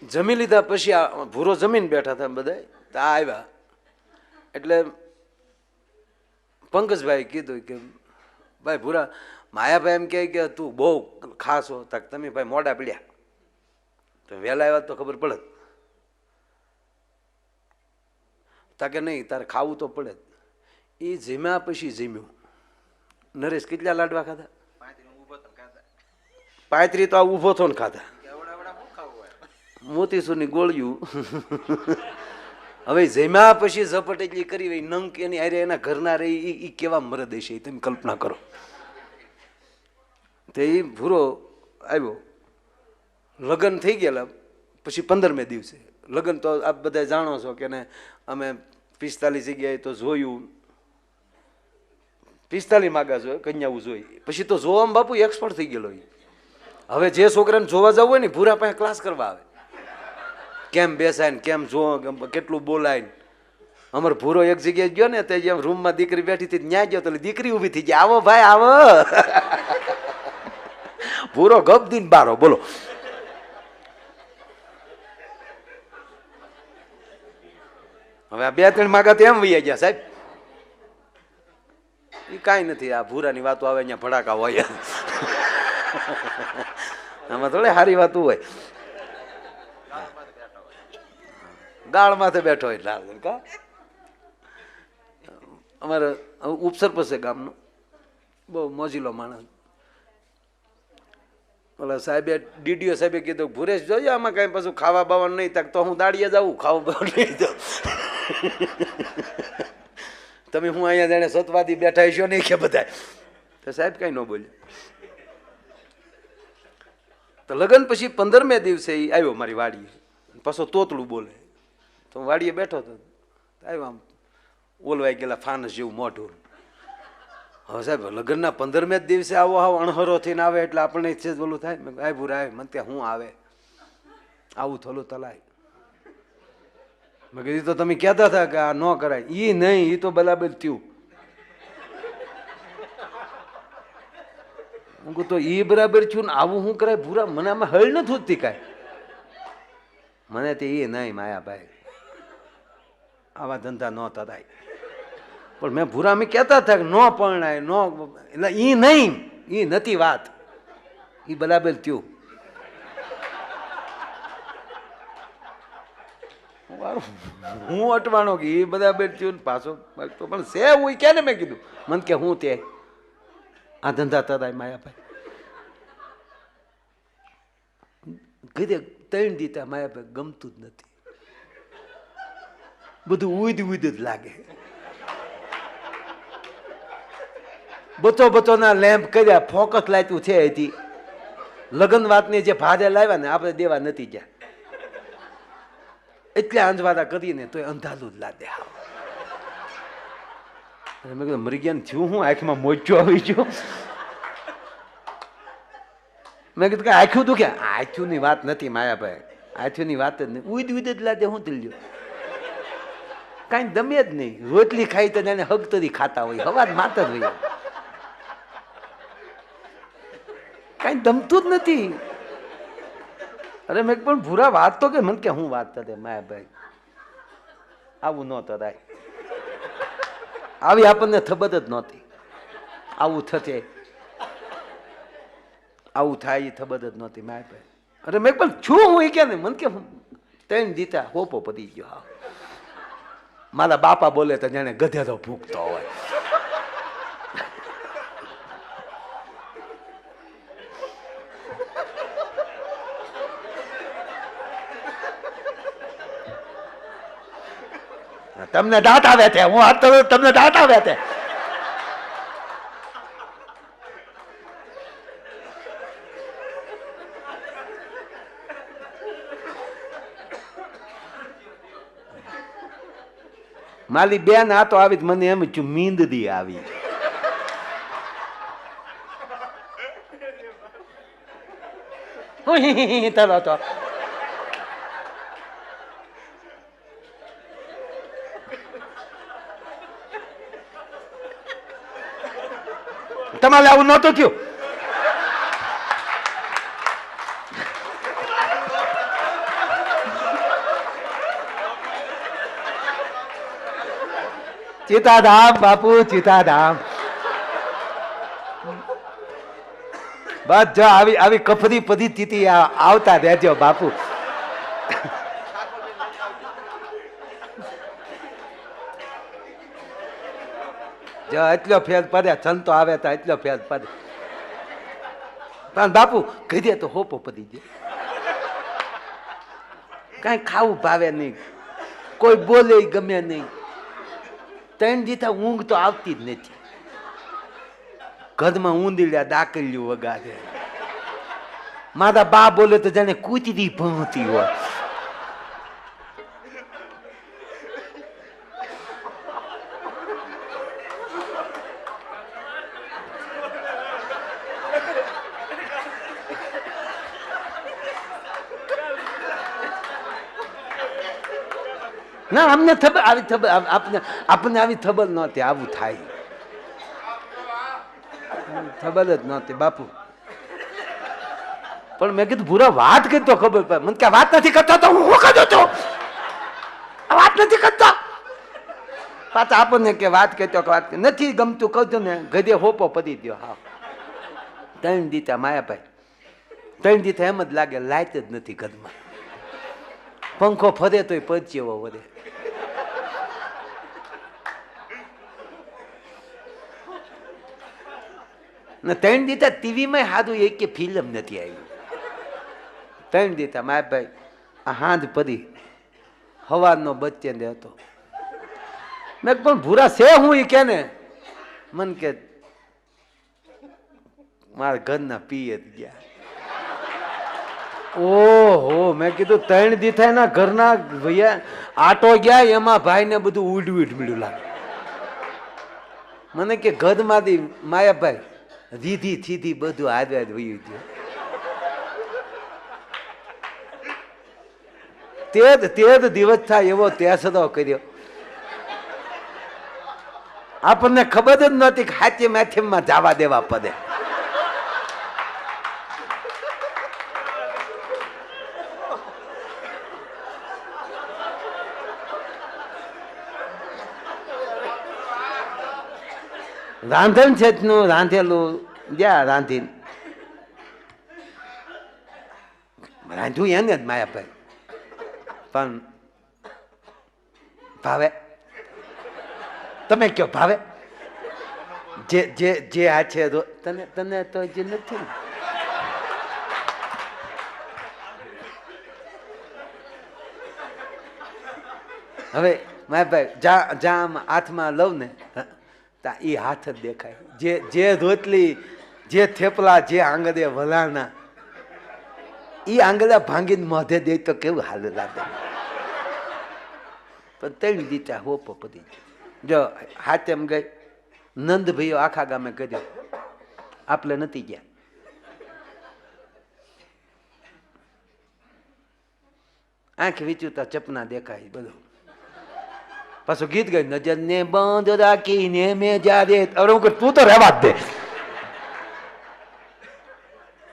જમી લીધા પછી આ ભૂરો જમીન બેઠા હતા બધા, તો આ આવ્યા એટલે પંકજભાઈ કીધું કે ભાઈ ભૂરા, માયાભાઈ એમ કહે કે તું બહુ ખાસ હો. તક તમે ભાઈ મોડા પીડ્યા, તો વહેલા આવ્યા તો ખબર પડે. તાકે નહીં, તારે ખાવું તો પડે જ. એ જમ્યા પછી જમ્યું. નરેશ કેટલા લાડવા ખાધા? 35 તો આ ઊભો થો ને ખાધા. મોતીસુરની ગોળિયું. હવે જમ્યા પછી ઝપટ એટલી કરી હોય નંક એની હારે એના ઘરના રહી એ કેવા મરદ હશે તમે કલ્પના કરો. તો એ ભૂરો આવ્યો. લગ્ન થઈ ગયેલા પછી 15મે દિવસે લગ્ન તો આપ બધા જાણો છો કે ને અમે 45 જગ્યાએ તો જોયું, 45 માગા જોઈએ કન્યાઓ જોઈ. પછી તો જોવામાં બાપુ એક્સપર્ટ થઈ ગયેલો. હવે જે છોકરાને જોવા જવું હોય ને ભૂરા પાસે ક્લાસ કરવા આવે, કેમ બેસાય ને કેમ જો કેટલું બોલાય ને. અમારે ભૂરો એક જગ્યાએ ગયો ને તે જેમ રૂમમાં દીકરી બેઠી હતી ન્યા ગયો તો દીકરી ઊભી થઈ જાય, આવો ભાઈ આવો. ભૂરો ગપ દીન બારો બોલો. હવે આ 2-3 માગા તો એમ વૈયા ગયા સાહેબ. એ કાંઈ નથી, આ ભૂરાની વાતો આવે અહીંયા ભડાકા હોય. આમાં થોડી સારી વાતો હોય. ગાળ માથે બેઠો એટલે કા અમારે ઉપસરપંચ છે ગામનો, બહુ મોજીલો માણસ. ઓલા સાહેબે ડીડીઓ સાહેબે કીધું ભુરેશ જોજો આમાં કાંઈ પાછું ખાવા બાવાનું નહીં. તક તો હું દાડીએ જાઉં, ખાવા બાવાનું નહીં જાઉં. તમે હું અહીંયા જાણે સતવાદી બેઠા છો નહીં કે બધા. તો સાહેબ કાંઈ ન બોલ્યો. તો લગ્ન પછી 15મે દિવસે એ આવ્યો મારી વાડીએ. પાછો તોતલું બોલે. તો હું વાડીએ બેઠો હતો, આવ્યો આમ ઓલવાઈ ગયેલા ફાનસ જેવું મોઢું. હવે સાહેબ લગ્નના 15મે જ દિવસે આવો આવો અણહરો થઈને આવે એટલે આપણને છે જ ઓલું થાય. આય ભૂરા આવે મને ત્યાં હું આવે આવું થોડું તલાય. મેં કીધું તો તમે કહેતા હતા કે આ ન કરાય. એ નહીં, એ તો બરાબર થયું. હું કહું તો એ બરાબર થયું ને આવું શું કરાય ભૂરા? મને આમાં હળ નથી હોતી કાંઈ. મને તે એ નહીં માયાભાઈ, આવા ધંધા ન થાય. પણ મેં ભૂરા અમે કહેતા હતા કે ન પરણાય ન, એટલે એ નહીં, એ નથી વાત. એ બરાબર થયું. હું અટવાનો કે એ બરાબર થયું ને પાછો તો પણ સે હું ક્યાં ને મેં કીધું મને કે હું તે આ ધંધા થતા માયાભાઈ. કીધે 3 દીતા માયાભાઈ ગમતું જ નથી. બધું ઉદ જ લાગે. બચોના લેમ્પ કર્યા, ફોકસ લાયતું છે હતી. લગ્ન વાતની જે ભારે લાવ્યા ને આપણે દેવા નથી ગયા. એટલે અંજવાડા કરીને તો અંધાલું જ લાદે. મેં કીધું મરી ગયા થયું હું આંખમાં મોજો આવી ગયો. મેં કીધું કે આંખ્યું તું કે આંખ્યું ની વાત નથી માયાભાઈ, આંખ્યું ની વાત જ નહીં. ઉદ જ લાદે. હું દિલ્યો કાંઈ દમે જ નહીં. રોટલી ખાઈ તો એને હગ તરી ખાતા હોય, હવા માત જ હોય. કાંઈ દમતું જ નથી. અરે મેં પણ ભૂરા વાત તો કે મને કે હું વાત થતે માયાભાઈ આવું ન થાય. આવી આપણને ખબર જ નહોતી આવું થશે, આવું થાય એ ખબર જ નહોતી માયાભાઈ. અરે મેં પણ છું હું એ કે ને મને કે 3 દીતા હોપો પતી ગયો. હા મારા બાપા બોલે તો જાણે ગધેડો ભૂખતો હોય. તમને દાંત આવે છે, હું હાથ તો તમને દાંત આવે છે. મારી બેન આ તો આવી મને એમ છું મીંદડી આવી. ચાલો તો તમારે આવું નહોતું થયું. ચિતાધામ બાપુ, ચિતાધામ. બસ જો આવી આવી કફરી પરિસ્થિતિ આવતા રહેજો બાપુ. જો એટલો ફેર પડે, સંતો આવે તો એટલો ફેર પડે. પણ બાપુ કીધે તો હોપો પડી જાય, કઈ ખાવું ભાવે નહીં, કોઈ બોલે ગમે નહીં. 3 દીથા ઊંઘ તો આવતી જ નથી. ઘરમાં ઊંધીડ્યા દાકલ્યું વગાડે. મારા બા બોલે તો જાણે કૂતરી ભણતી હોય. ના અમને ખબર આવી ખબર આપણને આવી ખબર નહોતી આવું થાય, ખબર જ નહોતી બાપુ. પણ મેં કીધું ભૂરા વાત કરી તો ખબર પડે. મને કે વાત નથી કરતો તો હું કરતો તો વાત નથી કરતો. પાછા આપણને કે વાત કરતો કે વાત નથી ગમતું કહું ને ગધે હોપો પડી દો. હા 3 દીતા માયાભાઈ, 3 દીતા એમ જ લાગે લાઈટ જ નથી ઘરમાં. પંખો ફરે તોય પરચેવો વધે. ને 3 દીતા ટીવીમાં સારું એક ફિલ્મ નથી આવી. 3 દીતા મારા ભાઈ આ હાંજ પડી હવારનો બચ્ચે ને હતો. મેં પણ ભૂરા છે હું એ કે ને, મન કે મારા ઘરના પીએ જ ગયા. ઓહો મેં કીધું 3 દીથા એના ઘરના ભૈયા આટો ગયા, એમાં ભાઈ ને બધું ઉડવીડ મળ્યું લાગે. મને કે ઘરમાંથી માયાભાઈ રીધી થીધી બધું હાજર વયું ગયું. તે દિવસ થાય એવો તેસરો કર્યો. આપણને ખબર જ નહોતી કે હાથી માથીમાં જવા દેવા પડે. રાંધણ છે નું રાંધેલું જ્યાં રાંધીને રાંધ્યું એને જ માયાભાઈ. પણ ભાવે તમે કયો ભાવે જે જે જે આ છે તને તને તો જે નથી. હવે માયાભાઈ જ્યાં હાથમાં લઉં ને એ હાથ જ દેખાય. જે રોટલી જે થેપલા જે આંગળે વલાણા એ આંગળા ભાંગીને મોઢે દે તો કેવું હાલ લાગે. પણ 3 દીચા હોપો પડી જો હાથ એમ ગઈ. નંદ ભાઈઓ આખા ગામે કર્યો, આપણે નથી ગયા. આંખ વીચુતા ચપના દેખાય બધું. પાછું ગીત ગયું નજર ને બંધ રાખીને મેં જ્યારે તું તો રહેવા જ દે.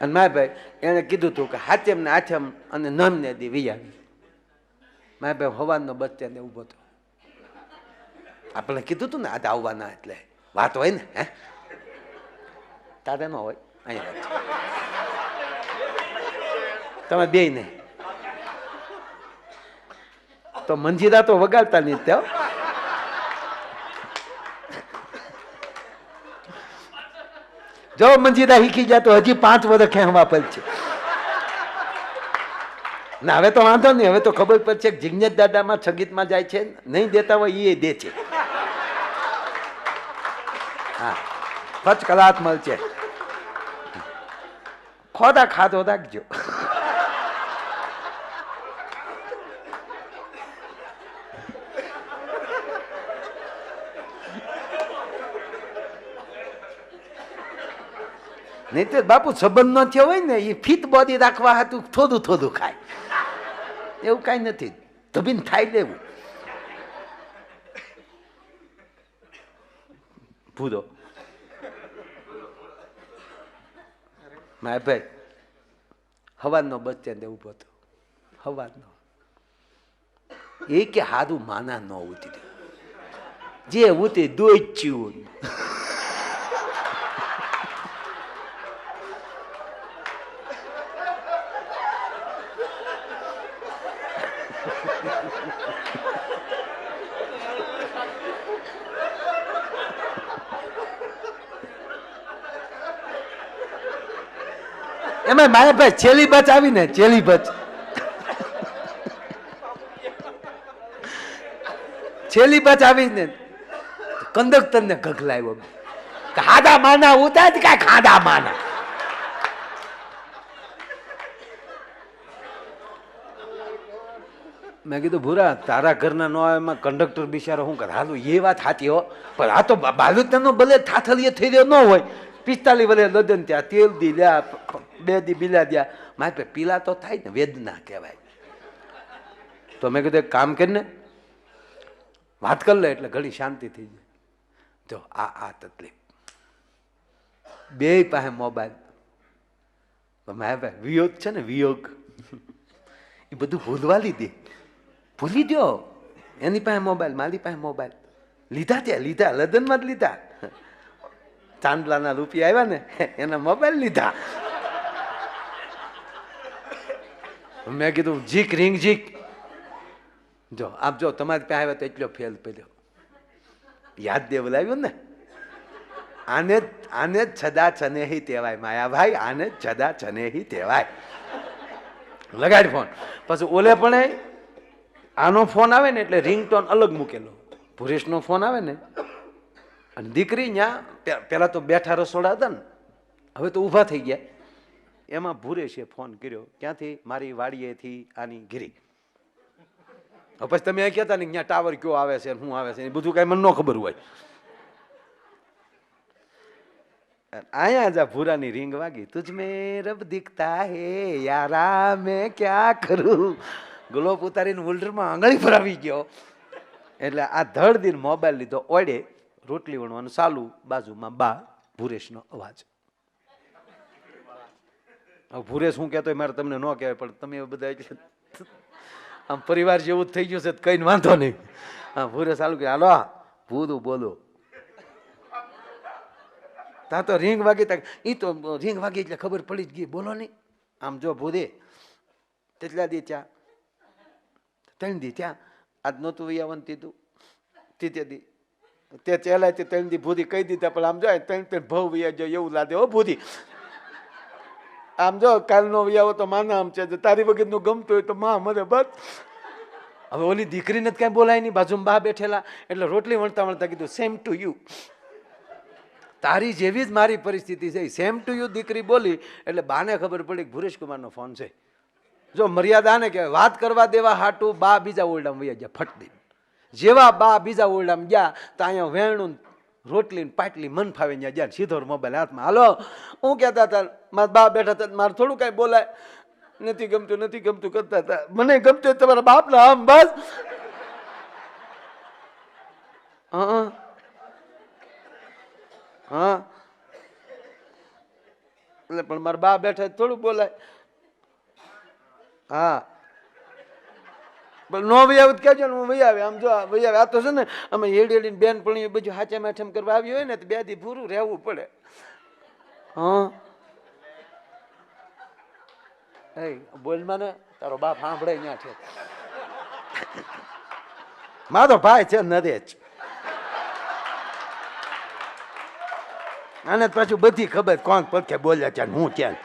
અને મારા ભાઈ એને કીધું હતું કે હાથેમ ને આથેમ અને નમ ને દી વિયાવી. મારા ભાઈ હવાનો બચ્ચા ને ઉભો હતો. આપણે કીધું હતું ને આજે આવવાના, એટલે વાત હોય ને. હે તારે ન હોય અહીંયા તમે બે નહીં તો મંજીરા તો વગાડતા નહીં ત્યાં. જો મંજીરા શીખી જાય તો હજી 5 વર્ષ ખેંચવા પડશે. ના હવે તો વાંધો નહીં, હવે તો ખબર પડશે કે જિજ્ઞેશ દાદામાં સંગીતમાં જાય છે, નહીં દેતા હોય એ દે છે. હા ફર્સ્ટ ક્લાસ મળશે. ખોદા ખાધો રાખજો. નહીં તો બાપુ સંબંધ ન થયો હોય ને એ ફિટ બોડી રાખવા હતું થોડું થોડું ખાય, એવું કઈ નથી. ધબીને ખાઈ લેવું. ભૂરો મારા ભાઈ હવાનો બસ સ્ટેન્ડે ઉભો હતો. હવાનો એ કે હારું માના ન ઉતરી. જે ઉતી દોચ્યું. એમાં મારા ભાઈ છેલ્લી બચ આવી ને, છેલ્લી બચ, છેલ્લી બચ આવી ને કંડક્ટર ને ગગલાવ્યો, ખાધા માના ઉતા જ કા ખાધા માના. મેં કીધું ભૂરા તારા ઘરના નો એમાં કંડક્ટર બિચારો શું કરે? હાલું એ વાત સાચી હો, પણ આ તો બાલુતનો ભલે થાથલીએ થઈ રહ્યો ન હોય, 45 વર્ષે લગ્ન ત્યાં તેલ દી લ્યા, 2 દી બિલા દ્યા, મારે પીલા તો થાય ને, વેદના કહેવાય. તો મેં કીધું એક કામ કરીને વાત કરી લે એટલે ઘણી શાંતિ થઈ જાય. જો આ તકલીફ, બે પાસે મોબાઈલ, મારા ભાઈ વિયોગ છે ને, વિયોગ એ બધું ભૂલવા લીધી, ભૂલી દો. એની પાસે મોબાઈલ, મારી પાસે મોબાઈલ, લીધા ત્યાં લીધા, લગ્નમાં જ લીધા. ચાંદલાના રૂપિયા આવ્યા ને એના મોબાઈલ લીધા. મેં કીધું જીક રિંગ જીક, જો આપ જો તમારી પાસે આવ્યા તો એટલો ફેલ પડ્યો. યાદ દેવલાવ્યું ને, આને આને જ છદા છનેહી કહેવાય માયાભાઈ, આને જ છદા છનેહી કહેવાય. લગાડ ફોન. પછી ઓલે પણ આનો ફોન આવે ને એટલે રિંગટોન અલગ મૂકેલો, ભુરેશનો ફોન આવે ને, અને દીકરી ત્યાં પેલા તો બેઠા રસોડા હતા ને, હવે તો ઊભા થઈ ગયા. એમાં ભુરેશે ફોન કર્યો, ક્યાંથી? મારી વાડીએથી આની ઘીરી. પછી તમે કહેતા ને ત્યાં ટાવર કયો આવે છે, શું આવે છે, એ બધું કઈ મને ન ખબર હોય. આયા જા ભૂરાની રીંગ વાગી, તુજ મેં રબ દિખતા હે યારા મેં ક્યાં કરું. ગ્લોબ ઉતારીને હોલ્ડરમાં આંગળી પર આવી ગયો. એટલે આ ધડ દિન મોબાઈલ લીધો, ઓડે રોટલી વણવાનું ચાલુ, બાજુમાં બા ભુરેશનો અવાજ. ભુરેશ શું કહેતો મારે તમને ન કહેવાય, પણ તમે બધા એટલે આમ પરિવાર જેવું જ થઈ ગયું છે, કઈ વાંધો નહીં. હા ભુરેશ ચાલુ કે હાલો ભૂરું બોલો. ત્યાં તો રીંગ વાગી, એ તો રીંગ વાગી એટલે ખબર પડી જ ગઈ, બોલો નહીં. આમ જો ભૂરે તેટલા દી ત્યાં 3 દી ત્યાં, આજ નહોતું વૈયાવંતી તું તીતે દી તે ચેલાય તે 3 દી ભૂરી કહી દીધા, પણ આમ જો 3 ભવ વૈયા જો એવું લાગે હો ભૂરી. આમ જો કાલનો વૈયાવો તો માના આમ છે, તારી વગરનું ગમતું હોય તો માં મને બસ. હવે ઓલી દીકરીને જ કાંઈ બોલાય નહીં, બાજુમાં બા બેઠેલા, એટલે રોટલી વણતા વણતા કીધું સેમ ટુ યુ. તારી જેવી જ મારી પરિસ્થિતિ છે, સેમ ટુ યુ દીકરી બોલી એટલે બાને ખબર પડી કે ભુરેશ કુમારનો ફોન છે. જો મર્યાદા ને કહેવાય, વાત કરવા દેવા હાટું બા બીજા ઓરડામાં વયા ગયા ફટ દઈને. જેવા બા બીજા ઓરડામાં ગયા તો અહીંયા વેણું રોટલી પાટલી મન ફાવે ત્યાં ગયા, સીધો મોબાઈલ હાથમાં. હાલો હું કહેતા હતા, મારા બા બેઠા હતા, મારે થોડું કાંઈ બોલાય, નથી ગમતું નથી ગમતું કરતા હતા. મને ગમતું તમારા બાપના આમ બસ. હા હા એટલે પણ મારા બા બેઠા થોડું બોલાય. હા પણ નો વહી આવે કેજો ને, હું વહી આવે. આમ જો વહી આવે, આ તો છે ને અમે હેડી હેડીને બેન પણ બધું હાચા માઠમ કરવા આવી હોય ને તો 2 દી પૂરું રહેવું પડે. હા એ બોલમાં ને તારો બાપ સાંભળે ત્યાં છે. મારો ભાઈ છે નરેશ, આને પાછું બધી ખબર કોણ પડખે બોલ્યા છે હું ક્યાં.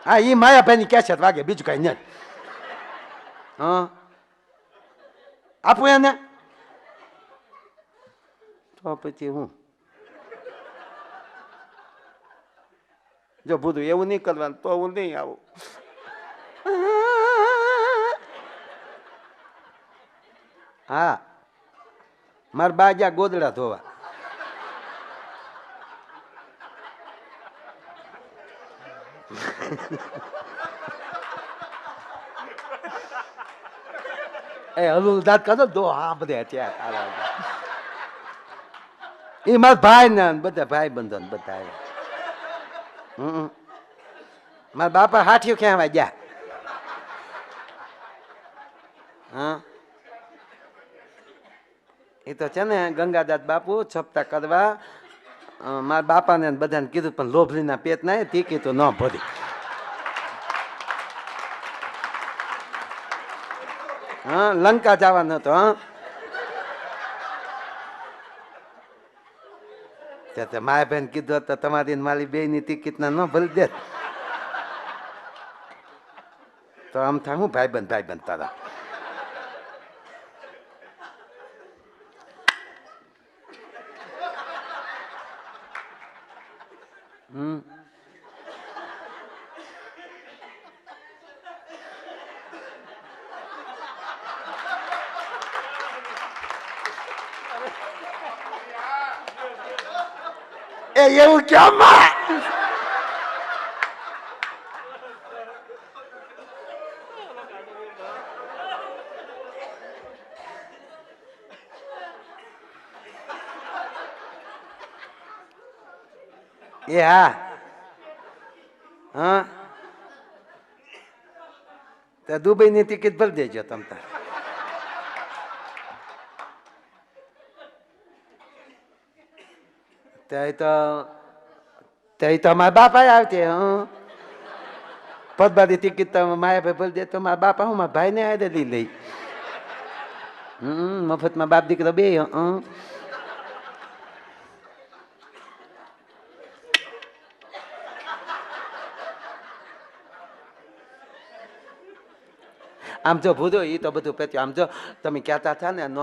હા એ માયાભાઈ ની કેસેટ વાગે, બીજું કઈ નહીં. હા આપું એને તો પછી હું જો બધું એવું નહીં કરવાનું તો હું નહીં આવું. હા મારા બા જ્યાં ગોદડા ધોવા. એ હલુ દાંત કાઢો દો. હા બધા ત્યાં એ મારા ભાઈ ને બધા ભાઈ બંધો ને બધા. મારા બાપા હાથીઓ ક્યાં ગયા. હા એ તો છે ને ગંગાદાસ બાપુ છપતા કરવા મારા બાપાને બધાને કીધું પણ લોભલીના પેટ ના તીકી તો ન ભરી. હા લંકા જવાનો હતો. હા માયા બેન કીધું તો તમારી મારી બે ની ટિકિટ ના ન ભરી દે તો આમ થાય હું ભાઈબંધ તારા. એવું કેમ એ હા હા દુબઈ ની ટિકિટ ભરી દેજો તમ તાર. ત્યાં તો મારા બાપા આવતી. પદબારી ટિકિટ તો માયાભાઈ ભરી દે તો મારા બાપા હું મારા ભાઈ ને આદે લઈ. મફતમાં બાપ દીકરો બે. આમ જો ભૂજો એ તો બધું પેચ્યું. આમ જો તમે કહેતા હતા ને નો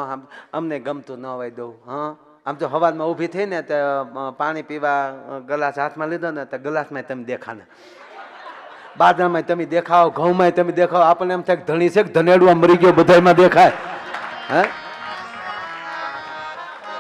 અમને ગમતું ન હોય દઉં. હા આમ જો હવારમાં ઊભી થઈ ને તો પાણી પીવા ગ્લાસ હાથમાં લીધો ને તો ગ્લાસમાં તમે દેખાને, બાજરામાં તમે દેખાઓ, ઘઉંમાં તમે દેખાઓ. આપણને એમ થાય ધણી છે કે ધનેડું મરી ગયો બધામાં દેખાય. હે